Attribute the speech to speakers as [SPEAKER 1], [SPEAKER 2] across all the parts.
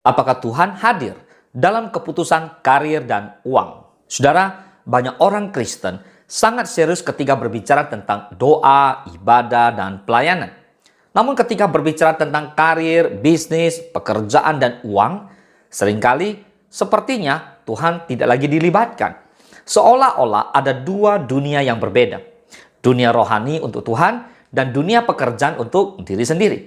[SPEAKER 1] Apakah Tuhan hadir dalam keputusan karir dan uang? Saudara, banyak orang Kristen sangat serius ketika berbicara tentang doa, ibadah, dan pelayanan. Namun ketika berbicara tentang karir, bisnis, pekerjaan, dan uang, seringkali sepertinya Tuhan tidak lagi dilibatkan. Seolah-olah ada dua dunia yang berbeda. Dunia rohani untuk Tuhan dan dunia pekerjaan untuk diri sendiri.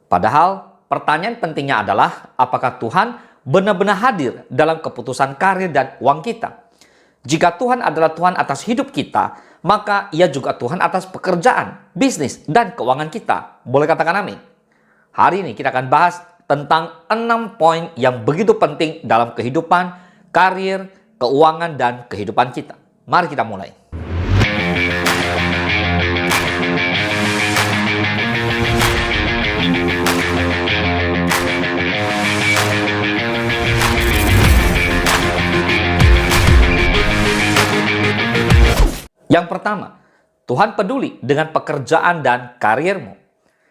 [SPEAKER 1] Padahal pertanyaan pentingnya adalah apakah Tuhan benar-benar hadir dalam keputusan karir dan uang kita? Jika Tuhan adalah Tuhan atas hidup kita, maka Ia juga Tuhan atas pekerjaan, bisnis, dan keuangan kita. Boleh katakan amin? Hari ini kita akan bahas tentang 6 poin yang begitu penting dalam kehidupan, karir, keuangan, dan kehidupan kita. Mari kita mulai. Yang pertama, Tuhan peduli dengan pekerjaan dan karirmu.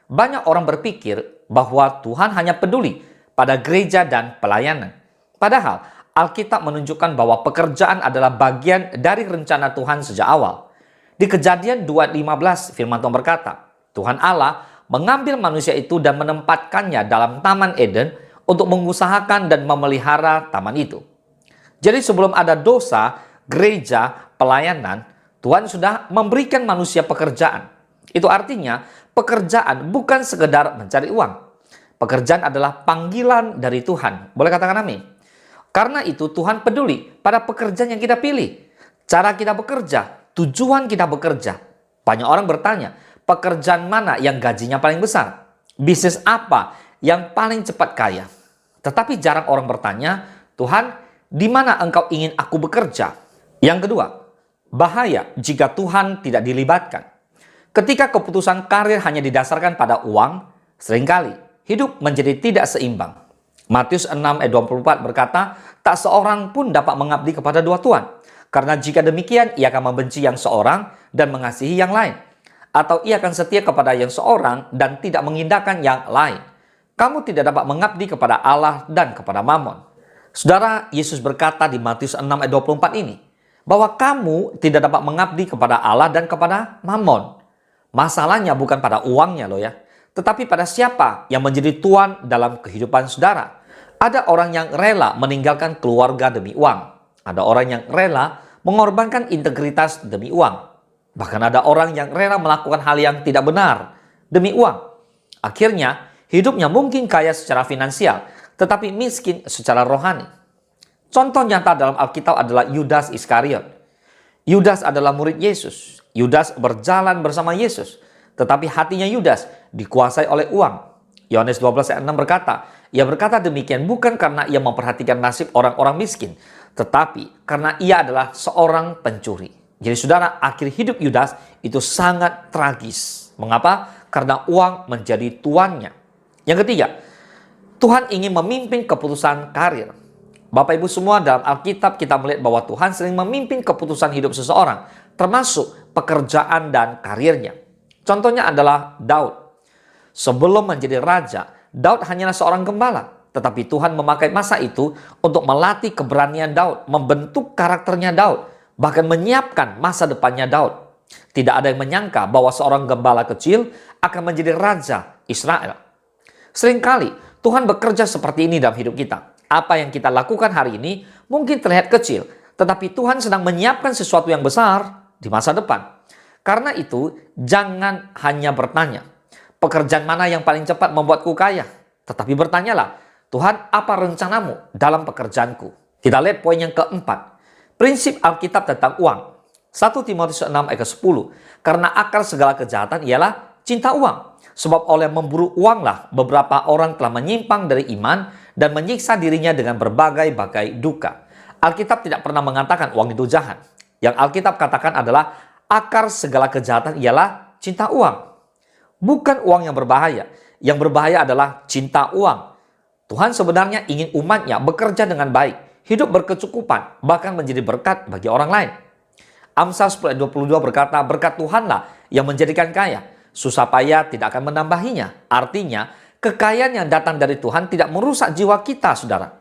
[SPEAKER 1] Banyak orang berpikir bahwa Tuhan hanya peduli pada gereja dan pelayanan. Padahal Alkitab menunjukkan bahwa pekerjaan adalah bagian dari rencana Tuhan sejak awal. Di Kejadian 2:15 firman Tuhan berkata, Tuhan Allah mengambil manusia itu dan menempatkannya dalam Taman Eden untuk mengusahakan dan memelihara taman itu. Jadi sebelum ada dosa, gereja, pelayanan, Tuhan sudah memberikan manusia pekerjaan. Itu artinya pekerjaan bukan sekedar mencari uang. Pekerjaan adalah panggilan dari Tuhan. Boleh katakan amin? Karena itu Tuhan peduli pada pekerjaan yang kita pilih. Cara kita bekerja, tujuan kita bekerja. Banyak orang bertanya, pekerjaan mana yang gajinya paling besar? Bisnis apa yang paling cepat kaya? Tetapi jarang orang bertanya, Tuhan, di mana Engkau ingin aku bekerja? Yang kedua, bahaya jika Tuhan tidak dilibatkan. Ketika keputusan karir hanya didasarkan pada uang, seringkali hidup menjadi tidak seimbang. Matius 6:24 berkata, tak seorang pun dapat mengabdi kepada dua tuan. Karena jika demikian, ia akan membenci yang seorang dan mengasihi yang lain. Atau ia akan setia kepada yang seorang dan tidak mengindahkan yang lain. Kamu tidak dapat mengabdi kepada Allah dan kepada Mammon. Saudara, Yesus berkata di Matius 6:24 ini, bahwa kamu tidak dapat mengabdi kepada Allah dan kepada Mammon. Masalahnya bukan pada uangnya loh ya, tetapi pada siapa yang menjadi tuan dalam kehidupan saudara. Ada orang yang rela meninggalkan keluarga demi uang. Ada orang yang rela mengorbankan integritas demi uang. Bahkan ada orang yang rela melakukan hal yang tidak benar demi uang. Akhirnya hidupnya mungkin kaya secara finansial, tetapi miskin secara rohani. Contoh nyata dalam Alkitab adalah Yudas Iskariot. Yudas adalah murid Yesus. Yudas berjalan bersama Yesus. Tetapi hatinya Yudas dikuasai oleh uang. Yohanes 12:6 berkata, ia berkata demikian bukan karena ia memperhatikan nasib orang-orang miskin, tetapi karena ia adalah seorang pencuri. Jadi saudara, akhir hidup Yudas itu sangat tragis. Mengapa? Karena uang menjadi tuannya. Yang ketiga, Tuhan ingin memimpin keputusan karir. Bapak Ibu semua, dalam Alkitab kita melihat bahwa Tuhan sering memimpin keputusan hidup seseorang, termasuk pekerjaan dan karirnya. Contohnya adalah Daud. Sebelum menjadi raja, Daud hanyalah seorang gembala. Tetapi Tuhan memakai masa itu untuk melatih keberanian Daud, membentuk karakternya Daud, bahkan menyiapkan masa depannya Daud. Tidak ada yang menyangka bahwa seorang gembala kecil akan menjadi raja Israel. Seringkali Tuhan bekerja seperti ini dalam hidup kita. Apa yang kita lakukan hari ini mungkin terlihat kecil, tetapi Tuhan sedang menyiapkan sesuatu yang besar di masa depan. Karena itu, jangan hanya bertanya, pekerjaan mana yang paling cepat membuatku kaya? Tetapi bertanyalah, Tuhan, apa rencanamu dalam pekerjaanku? Kita lihat poin yang keempat, prinsip Alkitab tentang uang. 1 Timotius 6:10, karena akar segala kejahatan ialah cinta uang. Sebab oleh memburu uanglah beberapa orang telah menyimpang dari iman dan menyiksa dirinya dengan berbagai-bagai duka. Alkitab tidak pernah mengatakan uang itu jahat. Yang Alkitab katakan adalah akar segala kejahatan ialah cinta uang. Bukan uang yang berbahaya. Yang berbahaya adalah cinta uang. Tuhan sebenarnya ingin umatnya bekerja dengan baik, hidup berkecukupan, bahkan menjadi berkat bagi orang lain. Amsal 10:22 berkata, berkat Tuhanlah yang menjadikan kaya. Susah payah tidak akan menambahinya. Artinya, Kekayaan yang datang dari Tuhan tidak merusak jiwa kita, saudara.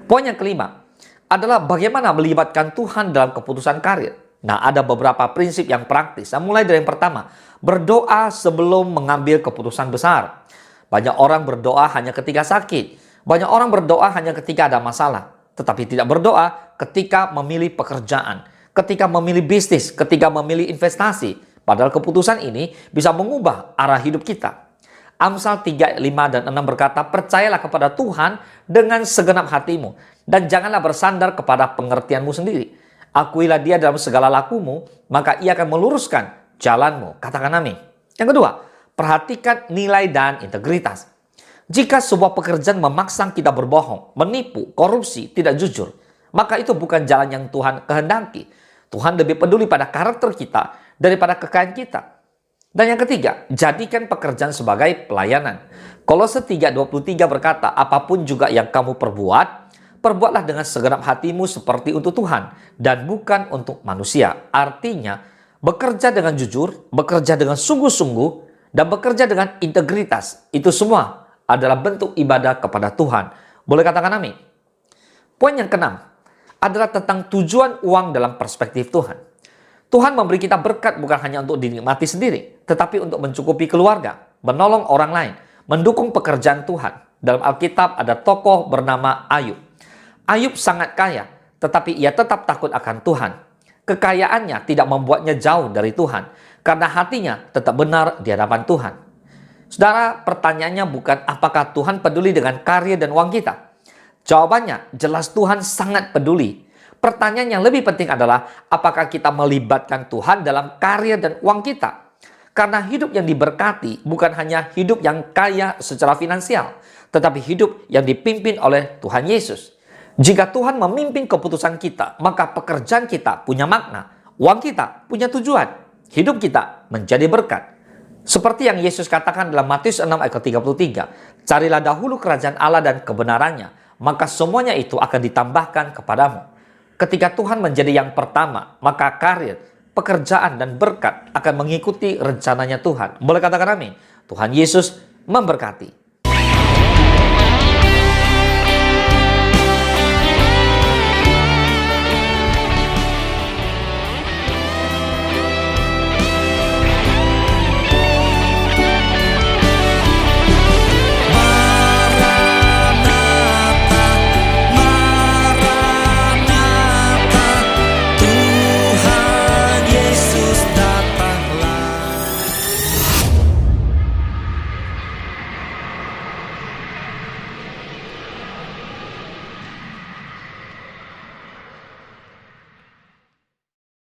[SPEAKER 1] Poin yang kelima adalah bagaimana melibatkan Tuhan dalam keputusan karir. Nah, ada beberapa prinsip yang praktis. Nah, mulai dari yang pertama, berdoa sebelum mengambil keputusan besar. Banyak orang berdoa hanya ketika sakit. Banyak orang berdoa hanya ketika ada masalah. Tetapi tidak berdoa ketika memilih pekerjaan, ketika memilih bisnis, ketika memilih investasi. Padahal keputusan ini bisa mengubah arah hidup kita. Amsal 3, 5, dan 6 berkata, percayalah kepada Tuhan dengan segenap hatimu, dan janganlah bersandar kepada pengertianmu sendiri. Akuilah dia dalam segala lakumu, maka ia akan meluruskan jalanmu. Katakan amin. Yang kedua, perhatikan nilai dan integritas. Jika sebuah pekerjaan memaksa kita berbohong, menipu, korupsi, tidak jujur, maka itu bukan jalan yang Tuhan kehendaki. Tuhan lebih peduli pada karakter kita daripada kekayaan kita. Dan yang ketiga, jadikan pekerjaan sebagai pelayanan. Kolose 3:23 berkata, apapun juga yang kamu perbuat, perbuatlah dengan segenap hatimu seperti untuk Tuhan dan bukan untuk manusia. Artinya, bekerja dengan jujur, bekerja dengan sungguh-sungguh, dan bekerja dengan integritas. Itu semua adalah bentuk ibadah kepada Tuhan. Boleh katakan amin? Poin yang keenam adalah tentang tujuan uang dalam perspektif Tuhan. Tuhan memberi kita berkat bukan hanya untuk dinikmati sendiri, tetapi untuk mencukupi keluarga, menolong orang lain, mendukung pekerjaan Tuhan. Dalam Alkitab ada tokoh bernama Ayub. Ayub sangat kaya, tetapi ia tetap takut akan Tuhan. Kekayaannya tidak membuatnya jauh dari Tuhan, karena hatinya tetap benar di hadapan Tuhan. Saudara, pertanyaannya bukan apakah Tuhan peduli dengan karya dan uang kita. Jawabannya jelas Tuhan sangat peduli. Pertanyaan yang lebih penting adalah apakah kita melibatkan Tuhan dalam karya dan uang kita. Karena hidup yang diberkati bukan hanya hidup yang kaya secara finansial, tetapi hidup yang dipimpin oleh Tuhan Yesus. Jika Tuhan memimpin keputusan kita, maka pekerjaan kita punya makna, uang kita punya tujuan, hidup kita menjadi berkat. Seperti yang Yesus katakan dalam Matius 6 ayat 33, carilah dahulu kerajaan Allah dan kebenarannya, maka semuanya itu akan ditambahkan kepadamu. Ketika Tuhan menjadi yang pertama, maka karir, pekerjaan, dan berkat akan mengikuti rencananya Tuhan. Boleh katakan amin? Tuhan Yesus memberkati.